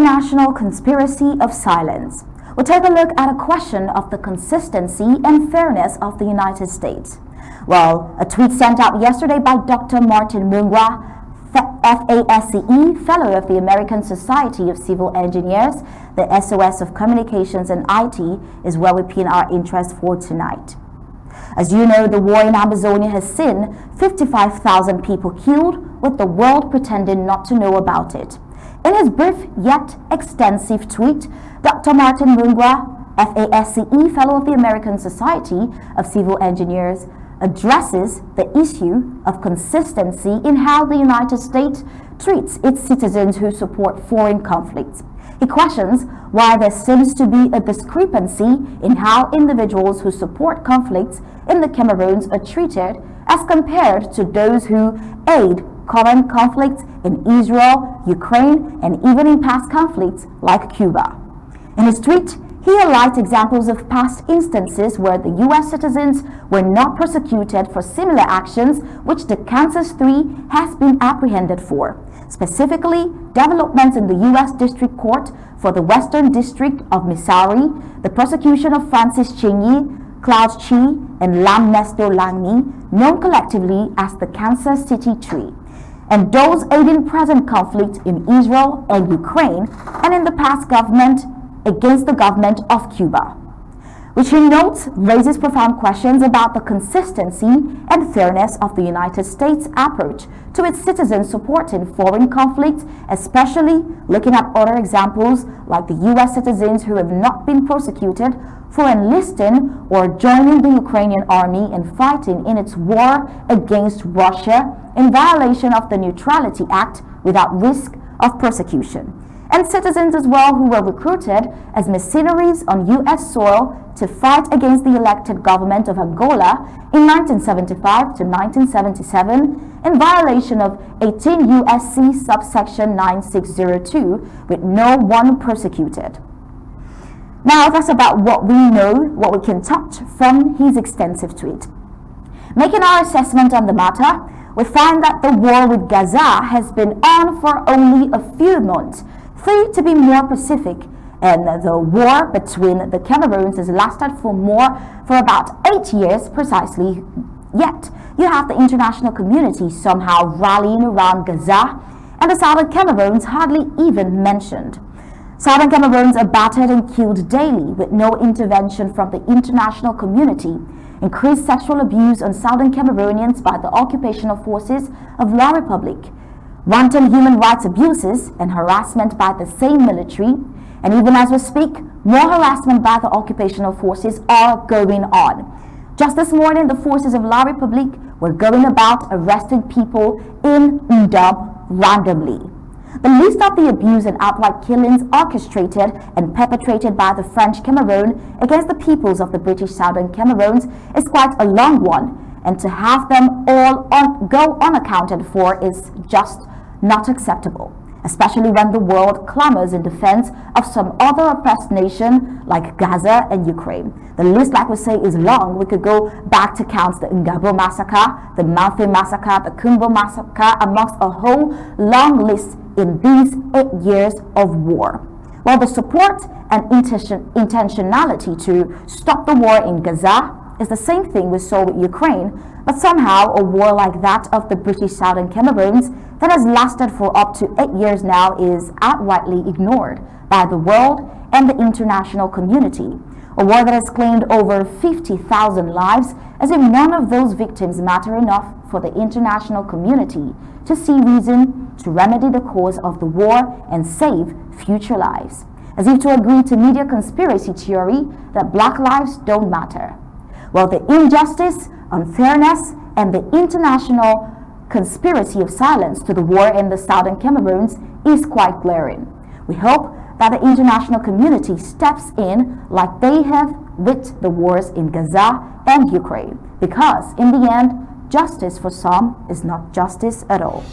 international conspiracy of silence. We'll take a look at a question of the consistency and fairness of the United States. Well, a tweet sent out yesterday by Dr. Martin Mungwa, FASCE, Fellow of the American Society of Civil Engineers, the SOS of Communications and IT, is where we pin our interest for tonight. As you know, the war in Amazonia has seen 55,000 people killed, with the world pretending not to know about it. In his brief yet extensive tweet, Dr. Martin Mungwa, FASCE, Fellow of the American Society of Civil Engineers, addresses the issue of consistency in how the United States treats its citizens who support foreign conflicts. He questions why there seems to be a discrepancy in how individuals who support conflicts in the Cameroons are treated as compared to those who aid current conflicts in Israel, Ukraine, and even in past conflicts like Cuba. In his tweet, he highlights examples of past instances where the U.S. citizens were not prosecuted for similar actions which the Kansas 3 has been apprehended for. Specifically, developments in the U.S. District Court for the Western District of Missouri, the prosecution of Francis Chinyi, Claude Chi, and Lam Nestor Langmi, known collectively as the Kansas City 3, and those aiding present conflict in Israel and Ukraine, and in the past government against the government of Cuba, which he notes raises profound questions about the consistency and fairness of the United States' approach to its citizens supporting foreign conflicts, especially looking at other examples like the U.S. citizens who have not been prosecuted for enlisting or joining the Ukrainian army and fighting in its war against Russia in violation of the Neutrality Act without risk of prosecution, and citizens as well who were recruited as mercenaries on U.S. soil to fight against the elected government of Angola in 1975 to 1977 in violation of 18 U.S.C. subsection 9602 with no one persecuted. Now that's about what we know, what we can touch from his extensive tweet. Making our assessment on the matter, we find that the war with Gaza has been on for only a few months. 3 to be more specific, and the war between the Cameroons has lasted for about 8 years precisely. Yet, you have the international community somehow rallying around Gaza, and the Southern Cameroons hardly even mentioned. Southern Cameroons are battered and killed daily with no intervention from the international community. Increased sexual abuse on Southern Cameroonians by the occupational forces of La Republic. Wanton human rights abuses and harassment by the same military, and even as we speak, more harassment by the occupational forces are going on. Just this morning, the forces of La Republique were going about arresting people in Amba randomly. The list of the abuse and outright killings orchestrated and perpetrated by the French Cameroon against the peoples of the British Southern Cameroons is quite a long one, and to have them all go unaccounted for is just not acceptable, especially when the world clamors in defense of some other oppressed nation like Gaza and Ukraine. The list, like we say, is long. We could go back to count the Ngabo massacre, the Malfe massacre, the Kumbo massacre, amongst a whole long list in these 8 years of war. While the support and intentionality to stop the war in Gaza is the same thing we saw with Ukraine, but somehow a war like that of the British Southern Cameroons that has lasted for up to 8 years now is outrightly ignored by the world and the international community. A war that has claimed over 50,000 lives, as if none of those victims matter enough for the international community to see reason to remedy the cause of the war and save future lives. As if to agree to media conspiracy theory that black lives don't matter. Well, the injustice, unfairness, and the international conspiracy of silence to the war in the Southern Cameroons is quite glaring. We hope that the international community steps in like they have with the wars in Gaza and Ukraine, because in the end, justice for some is not justice at all.